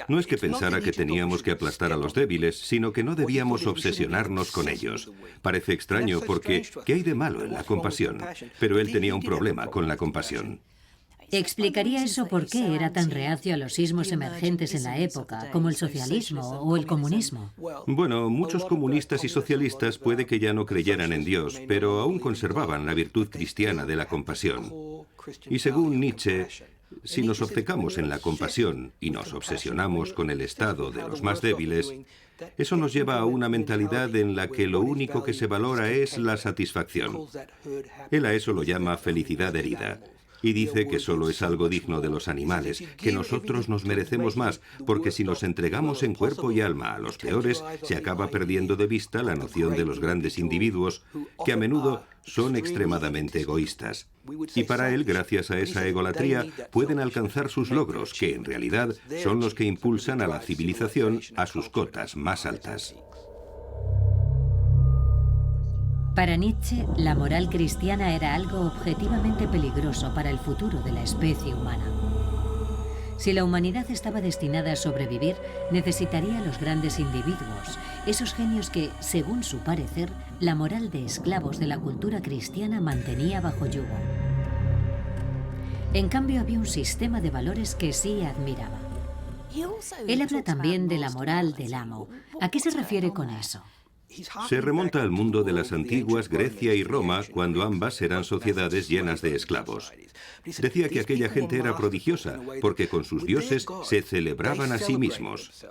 No es que pensara que teníamos que aplastar a los débiles, sino que no debíamos obsesionarnos con ellos. Parece extraño porque ¿qué hay de malo en la compasión? Pero él tenía un problema con la compasión. ¿Explicaría eso por qué era tan reacio a los ismos emergentes en la época, como el socialismo o el comunismo? Bueno, muchos comunistas y socialistas puede que ya no creyeran en Dios, pero aún conservaban la virtud cristiana de la compasión. Y según Nietzsche, Si nos obcecamos en la compasión y nos obsesionamos con el estado de los más débiles, eso nos lleva a una mentalidad en la que lo único que se valora es la satisfacción. Él a eso lo llama felicidad herida. Y dice que solo es algo digno de los animales, que nosotros nos merecemos más, porque si nos entregamos en cuerpo y alma a los peores, se acaba perdiendo de vista la noción de los grandes individuos, que a menudo son extremadamente egoístas. Y para él, gracias a esa egolatría, pueden alcanzar sus logros, que en realidad son los que impulsan a la civilización a sus cotas más altas. Para Nietzsche, la moral cristiana era algo objetivamente peligroso para el futuro de la especie humana. Si la humanidad estaba destinada a sobrevivir, necesitaría a los grandes individuos, esos genios que, según su parecer, la moral de esclavos de la cultura cristiana mantenía bajo yugo. En cambio, había un sistema de valores que sí admiraba. Él habla también de la moral del amo. ¿A qué se refiere con eso? Se remonta al mundo de las antiguas Grecia y Roma, cuando ambas eran sociedades llenas de esclavos. Decía que aquella gente era prodigiosa, porque con sus dioses se celebraban a sí mismos.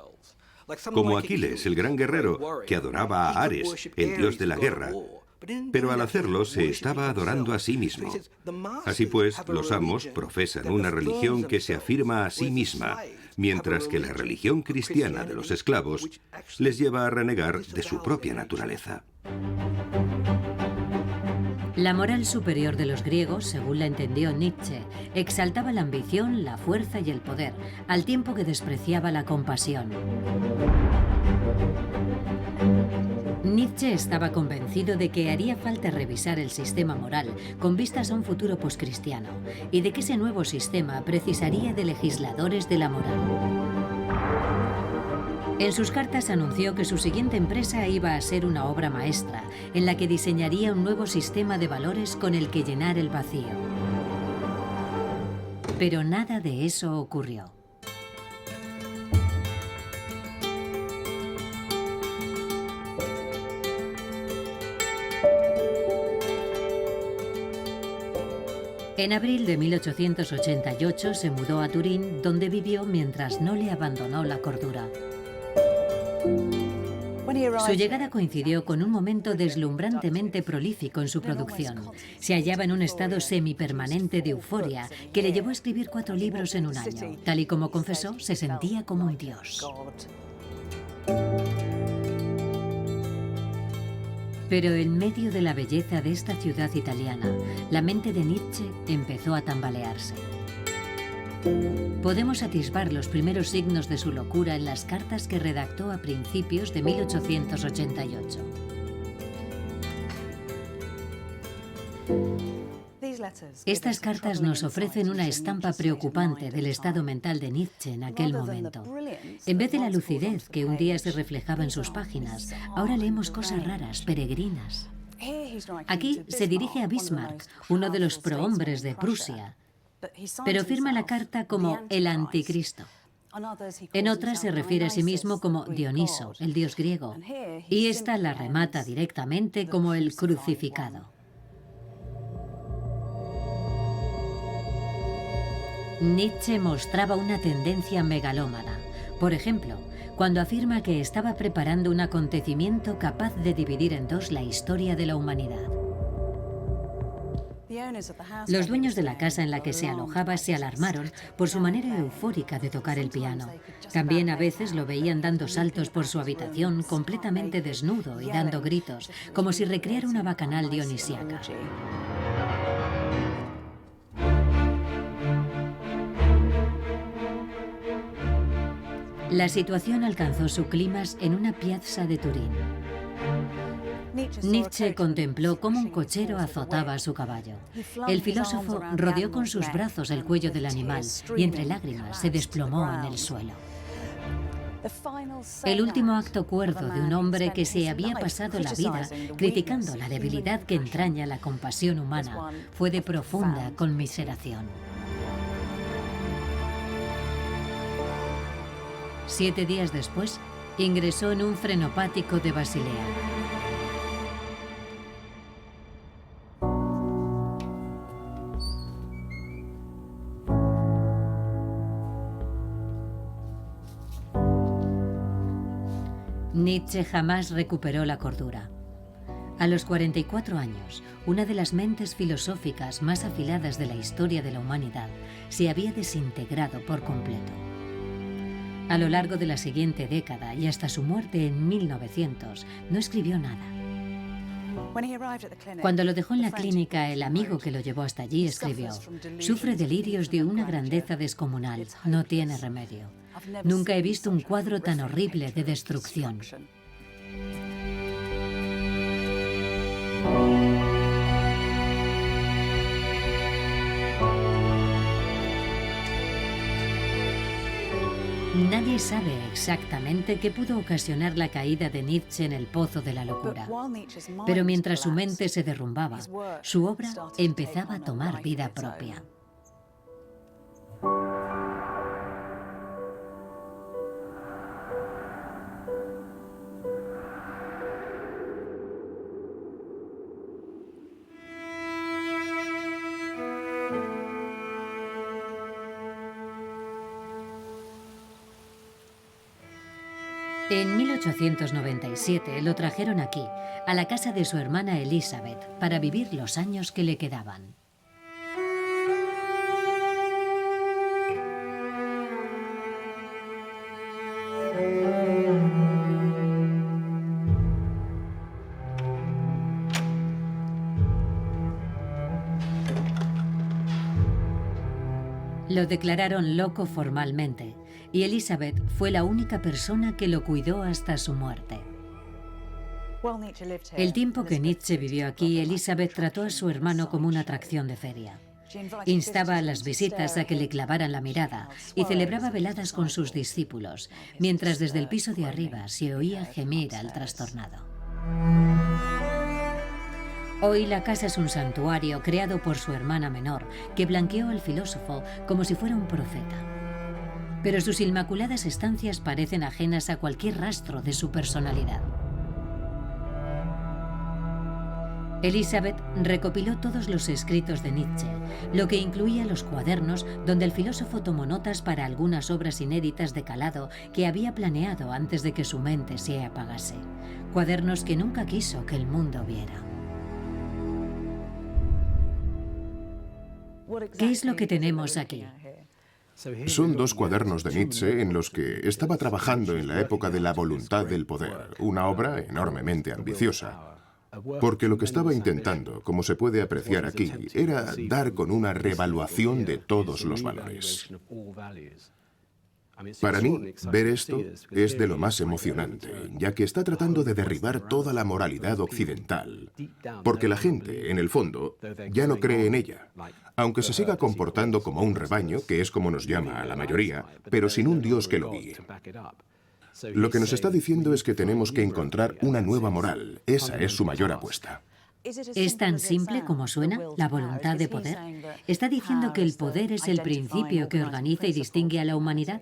Como Aquiles, el gran guerrero, que adoraba a Ares, el dios de la guerra, pero al hacerlo se estaba adorando a sí mismo. Así pues, los amos profesan una religión que se afirma a sí misma, mientras que la religión cristiana de los esclavos les lleva a renegar de su propia naturaleza. La moral superior de los griegos, según la entendió Nietzsche, exaltaba la ambición, la fuerza y el poder, al tiempo que despreciaba la compasión. Nietzsche estaba convencido de que haría falta revisar el sistema moral con vistas a un futuro poscristiano y de que ese nuevo sistema precisaría de legisladores de la moral. En sus cartas anunció que su siguiente empresa iba a ser una obra maestra, en la que diseñaría un nuevo sistema de valores con el que llenar el vacío. Pero nada de eso ocurrió. En abril de 1888 se mudó a Turín, donde vivió mientras no le abandonó la cordura. Su llegada coincidió con un momento deslumbrantemente prolífico en su producción. Se hallaba en un estado semipermanente de euforia que le llevó a escribir 4 libros en un año. Tal y como confesó, se sentía como un dios. Pero en medio de la belleza de esta ciudad italiana, la mente de Nietzsche empezó a tambalearse. Podemos atisbar los primeros signos de su locura en las cartas que redactó a principios de 1888. Estas cartas nos ofrecen una estampa preocupante del estado mental de Nietzsche en aquel momento. En vez de la lucidez que un día se reflejaba en sus páginas, ahora leemos cosas raras, peregrinas. Aquí se dirige a Bismarck, uno de los prohombres de Prusia, pero firma la carta como el anticristo. En otras se refiere a sí mismo como Dioniso, el dios griego, y esta la remata directamente como el crucificado. Nietzsche mostraba una tendencia megalómana. Por ejemplo, cuando afirma que estaba preparando un acontecimiento capaz de dividir en 2 la historia de la humanidad. Los dueños de la casa en la que se alojaba se alarmaron por su manera eufórica de tocar el piano. También a veces lo veían dando saltos por su habitación, completamente desnudo y dando gritos, como si recreara una bacanal dionisíaca. La situación alcanzó su clímax en una piazza de Turín. Nietzsche contempló cómo un cochero azotaba a su caballo. El filósofo rodeó con sus brazos el cuello del animal y entre lágrimas se desplomó en el suelo. El último acto cuerdo de un hombre que se había pasado la vida criticando la debilidad que entraña la compasión humana fue de profunda conmiseración. 7 días después, ingresó en un frenopático de Basilea. Nietzsche jamás recuperó la cordura. A los 44 años, una de las mentes filosóficas más afiladas de la historia de la humanidad se había desintegrado por completo. A lo largo de la siguiente década y hasta su muerte en 1900, no escribió nada. Cuando lo dejó en la clínica, el amigo que lo llevó hasta allí escribió: «Sufre delirios de una grandeza descomunal, no tiene remedio. Nunca he visto un cuadro tan horrible de destrucción». Nadie sabe exactamente qué pudo ocasionar la caída de Nietzsche en el pozo de la locura. Pero mientras su mente se derrumbaba, su obra empezaba a tomar vida propia. En 1897 lo trajeron aquí, a la casa de su hermana Elizabeth, para vivir los años que le quedaban. Lo declararon loco formalmente, y Elizabeth fue la única persona que lo cuidó hasta su muerte. El tiempo que Nietzsche vivió aquí, Elizabeth trató a su hermano como una atracción de feria. Instaba a las visitas a que le clavaran la mirada y celebraba veladas con sus discípulos, mientras desde el piso de arriba se oía gemir al trastornado. Hoy la casa es un santuario creado por su hermana menor, que blanqueó al filósofo como si fuera un profeta. Pero sus inmaculadas estancias parecen ajenas a cualquier rastro de su personalidad. Elizabeth recopiló todos los escritos de Nietzsche, lo que incluía los cuadernos donde el filósofo tomó notas para algunas obras inéditas de calado que había planeado antes de que su mente se apagase. Cuadernos que nunca quiso que el mundo viera. ¿Qué es lo que tenemos aquí? Son dos cuadernos de Nietzsche en los que estaba trabajando en la época de la voluntad del poder, una obra enormemente ambiciosa. Porque lo que estaba intentando, como se puede apreciar aquí, era dar con una revaluación de todos los valores. Para mí, ver esto es de lo más emocionante, ya que está tratando de derribar toda la moralidad occidental, porque la gente, en el fondo, ya no cree en ella, aunque se siga comportando como un rebaño, que es como nos llama a la mayoría, pero sin un Dios que lo guíe. Lo que nos está diciendo es que tenemos que encontrar una nueva moral. Esa es su mayor apuesta. ¿Es tan simple como suena, la voluntad de poder? ¿Está diciendo que el poder es el principio que organiza y distingue a la humanidad?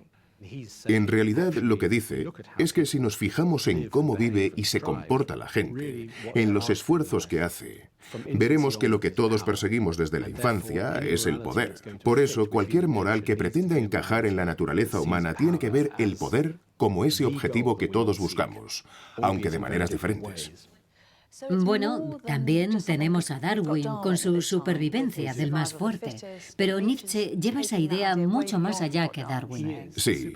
En realidad, lo que dice es que si nos fijamos en cómo vive y se comporta la gente, en los esfuerzos que hace, veremos que lo que todos perseguimos desde la infancia es el poder. Por eso, cualquier moral que pretenda encajar en la naturaleza humana tiene que ver el poder como ese objetivo que todos buscamos, aunque de maneras diferentes. Bueno, también tenemos a Darwin con su supervivencia del más fuerte, pero Nietzsche lleva esa idea mucho más allá que Darwin. Sí,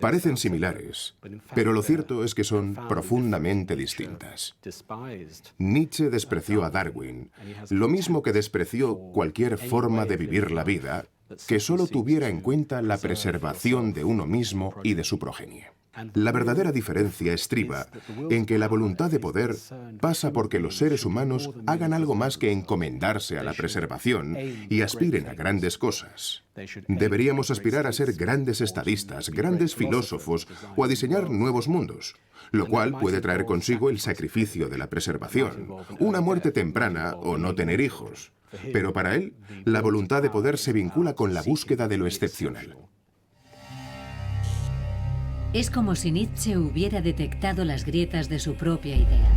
parecen similares, pero lo cierto es que son profundamente distintas. Nietzsche despreció a Darwin, lo mismo que despreció cualquier forma de vivir la vida que solo tuviera en cuenta la preservación de uno mismo y de su progenie. La verdadera diferencia estriba en que la voluntad de poder pasa porque los seres humanos hagan algo más que encomendarse a la preservación y aspiren a grandes cosas. Deberíamos aspirar a ser grandes estadistas, grandes filósofos o a diseñar nuevos mundos, lo cual puede traer consigo el sacrificio de la preservación, una muerte temprana o no tener hijos. Pero para él, la voluntad de poder se vincula con la búsqueda de lo excepcional. Es como si Nietzsche hubiera detectado las grietas de su propia idea.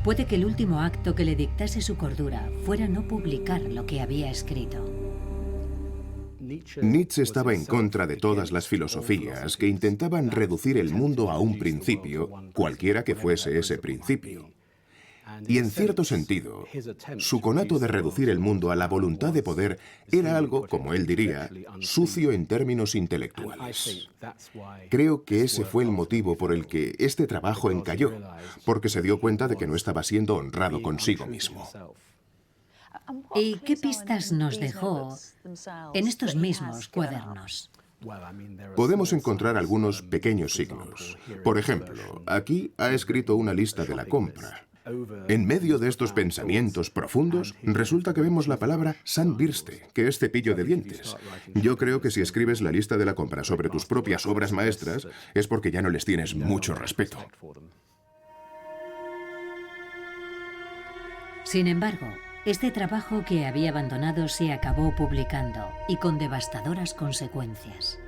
Puede que el último acto que le dictase su cordura fuera no publicar lo que había escrito. Nietzsche estaba en contra de todas las filosofías que intentaban reducir el mundo a un principio, cualquiera que fuese ese principio. Y en cierto sentido, su conato de reducir el mundo a la voluntad de poder era algo, como él diría, sucio en términos intelectuales. Creo que ese fue el motivo por el que este trabajo encalló, porque se dio cuenta de que no estaba siendo honrado consigo mismo. ¿Y qué pistas nos dejó en estos mismos cuadernos? Podemos encontrar algunos pequeños signos. Por ejemplo, aquí ha escrito una lista de la compra. En medio de estos pensamientos profundos, resulta que vemos la palabra Zahnbürste, que es cepillo de dientes. Yo creo que si escribes la lista de la compra sobre tus propias obras maestras, es porque ya no les tienes mucho respeto. Sin embargo, este trabajo que había abandonado se acabó publicando, y con devastadoras consecuencias.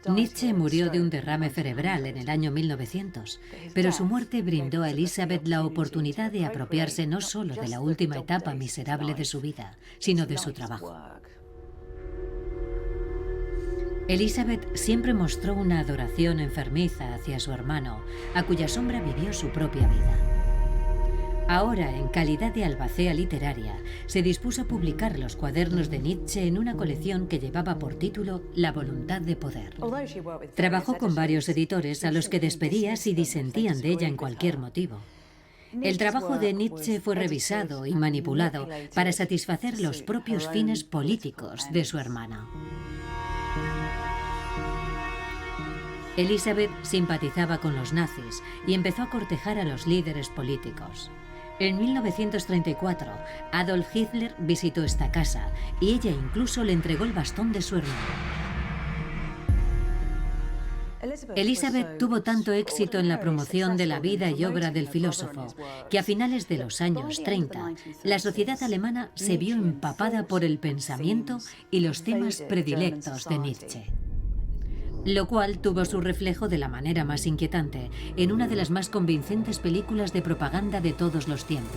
Nietzsche murió de un derrame cerebral en el año 1900, pero su muerte brindó a Elisabeth la oportunidad de apropiarse no solo de la última etapa miserable de su vida, sino de su trabajo. Elisabeth siempre mostró una adoración enfermiza hacia su hermano, a cuya sombra vivió su propia vida. Ahora, en calidad de albacea literaria, se dispuso a publicar los cuadernos de Nietzsche en una colección que llevaba por título La voluntad de poder. Trabajó con varios editores a los que despedía si disentían de ella en cualquier motivo. El trabajo de Nietzsche fue revisado y manipulado para satisfacer los propios fines políticos de su hermana. Elisabeth simpatizaba con los nazis y empezó a cortejar a los líderes políticos. En 1934, Adolf Hitler visitó esta casa y ella incluso le entregó el bastón de su hermano. Elisabeth tuvo tanto éxito en la promoción de la vida y obra del filósofo que a finales de los años 30, la sociedad alemana se vio empapada por el pensamiento y los temas predilectos de Nietzsche, lo cual tuvo su reflejo de la manera más inquietante en una de las más convincentes películas de propaganda de todos los tiempos.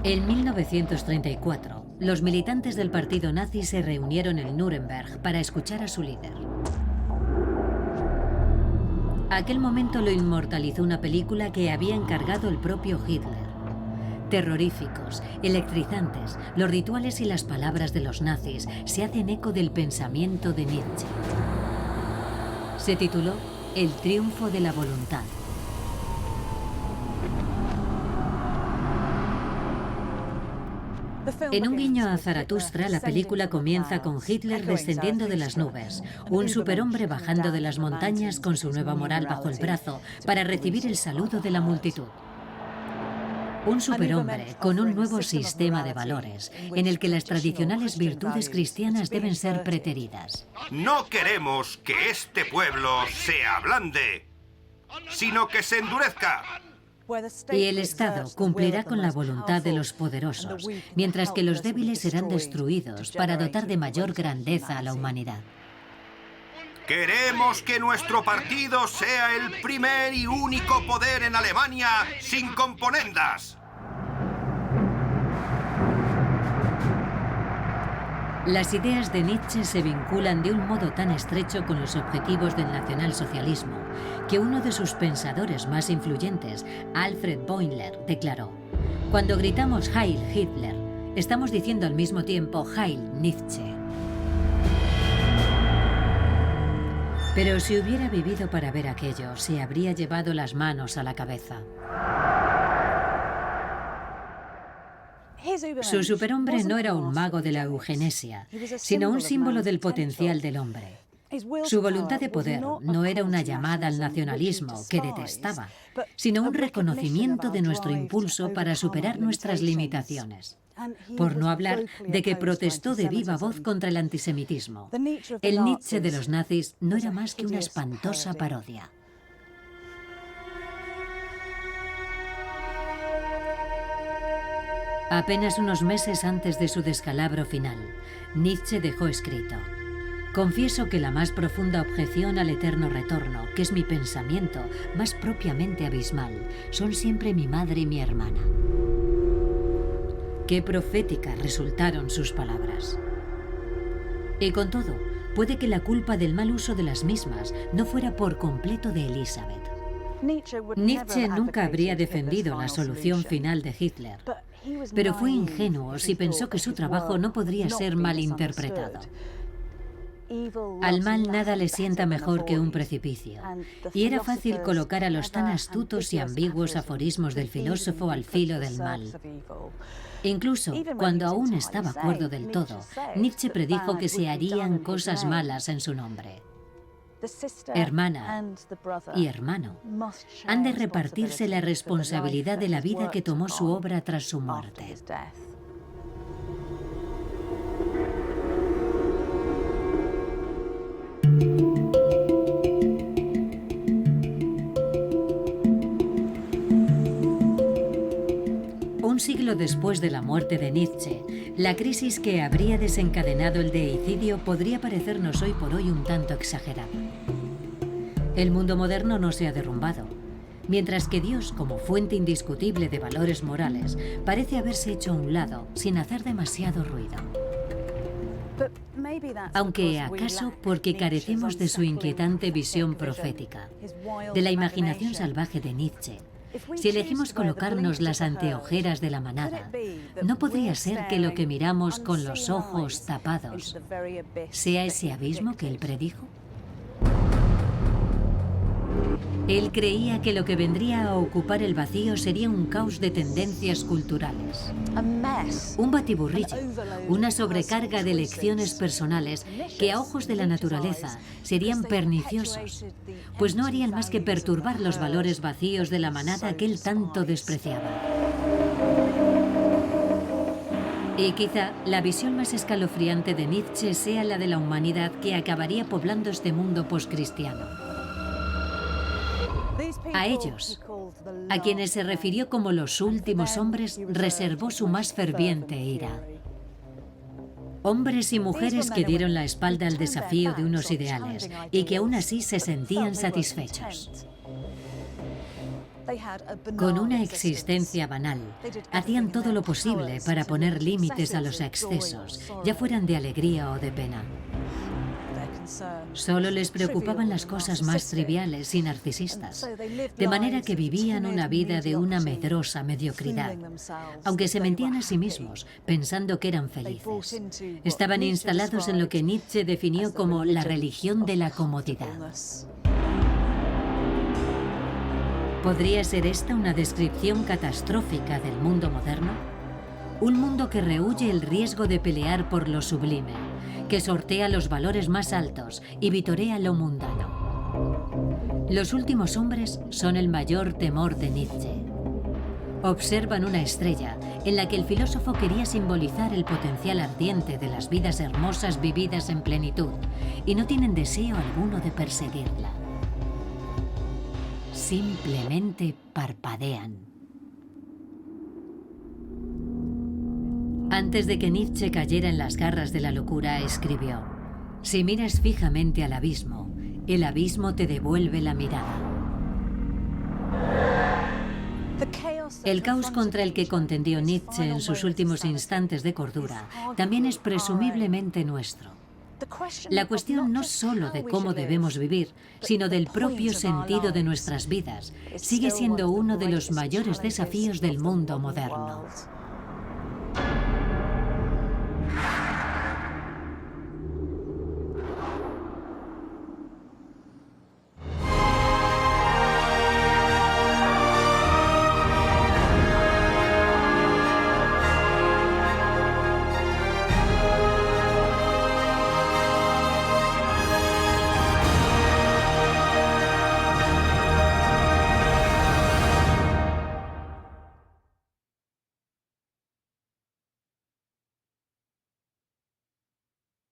En 1934, los militantes del partido nazi se reunieron en Nuremberg para escuchar a su líder. Aquel momento lo inmortalizó una película que había encargado el propio Hitler. Terroríficos, electrizantes, los rituales y las palabras de los nazis se hacen eco del pensamiento de Nietzsche. Se tituló El triunfo de la voluntad. En un guiño a Zaratustra, la película comienza con Hitler descendiendo de las nubes, un superhombre bajando de las montañas con su nueva moral bajo el brazo para recibir el saludo de la multitud. Un superhombre con un nuevo sistema de valores, en el que las tradicionales virtudes cristianas deben ser preteridas. No queremos que este pueblo se ablande, sino que se endurezca. Y el Estado cumplirá con la voluntad de los poderosos, mientras que los débiles serán destruidos para dotar de mayor grandeza a la humanidad. Queremos que nuestro partido sea el primer y único poder en Alemania sin componendas. Las ideas de Nietzsche se vinculan de un modo tan estrecho con los objetivos del nacionalsocialismo que uno de sus pensadores más influyentes, Alfred Boimler, declaró: "Cuando gritamos Heil Hitler, estamos diciendo al mismo tiempo Heil Nietzsche". Pero si hubiera vivido para ver aquello, se habría llevado las manos a la cabeza. Su superhombre no era un mago de la eugenesia, sino un símbolo del potencial del hombre. Su voluntad de poder no era una llamada al nacionalismo, que detestaba, sino un reconocimiento de nuestro impulso para superar nuestras limitaciones. Por no hablar de que protestó de viva voz contra el antisemitismo. El Nietzsche de los nazis no era más que una espantosa parodia. Apenas unos meses antes de su descalabro final, Nietzsche dejó escrito: Confieso que la más profunda objeción al eterno retorno, que es mi pensamiento más propiamente abismal, son siempre mi madre y mi hermana. Qué proféticas resultaron sus palabras. Y con todo, puede que la culpa del mal uso de las mismas no fuera por completo de Elizabeth. Nietzsche nunca habría defendido la solución final de Hitler, pero fue ingenuo si pensó que su trabajo no podría ser malinterpretado. Al mal nada le sienta mejor que un precipicio, y era fácil colocar a los tan astutos y ambiguos aforismos del filósofo al filo del mal. Incluso cuando aún estaba cuerdo del todo, Nietzsche predijo que se harían cosas malas en su nombre. Hermana y hermano han de repartirse la responsabilidad de la vida que tomó su obra tras su muerte. Un siglo después de la muerte de Nietzsche, la crisis que habría desencadenado el deicidio podría parecernos hoy por hoy un tanto exagerada. El mundo moderno no se ha derrumbado, mientras que Dios, como fuente indiscutible de valores morales, parece haberse hecho a un lado sin hacer demasiado ruido. Aunque acaso porque carecemos de su inquietante visión profética, de la imaginación salvaje de Nietzsche. Si elegimos colocarnos las anteojeras de la manada, ¿no podría ser que lo que miramos con los ojos tapados sea ese abismo que él predijo? Él creía que lo que vendría a ocupar el vacío sería un caos de tendencias culturales, un batiburrillo, una sobrecarga de lecciones personales que a ojos de la naturaleza serían perniciosos, pues no harían más que perturbar los valores vacíos de la manada que él tanto despreciaba. Y quizá la visión más escalofriante de Nietzsche sea la de la humanidad que acabaría poblando este mundo poscristiano. A ellos, a quienes se refirió como los últimos hombres, reservó su más ferviente ira. Hombres y mujeres que dieron la espalda al desafío de unos ideales y que aún así se sentían satisfechos. Con una existencia banal, hacían todo lo posible para poner límites a los excesos, ya fueran de alegría o de pena. Solo les preocupaban las cosas más triviales y narcisistas, de manera que vivían una vida de una medrosa mediocridad, aunque se mentían a sí mismos, pensando que eran felices. Estaban instalados en lo que Nietzsche definió como la religión de la comodidad. ¿Podría ser esta una descripción catastrófica del mundo moderno? Un mundo que rehúye el riesgo de pelear por lo sublime, que sortea los valores más altos y vitorea lo mundano. Los últimos hombres son el mayor temor de Nietzsche. Observan una estrella en la que el filósofo quería simbolizar el potencial ardiente de las vidas hermosas vividas en plenitud y no tienen deseo alguno de perseguirla. Simplemente parpadean. Antes de que Nietzsche cayera en las garras de la locura, escribió: «Si miras fijamente al abismo, el abismo te devuelve la mirada». El caos contra el que contendió Nietzsche en sus últimos instantes de cordura también es presumiblemente nuestro. La cuestión no solo de cómo debemos vivir, sino del propio sentido de nuestras vidas, sigue siendo uno de los mayores desafíos del mundo moderno.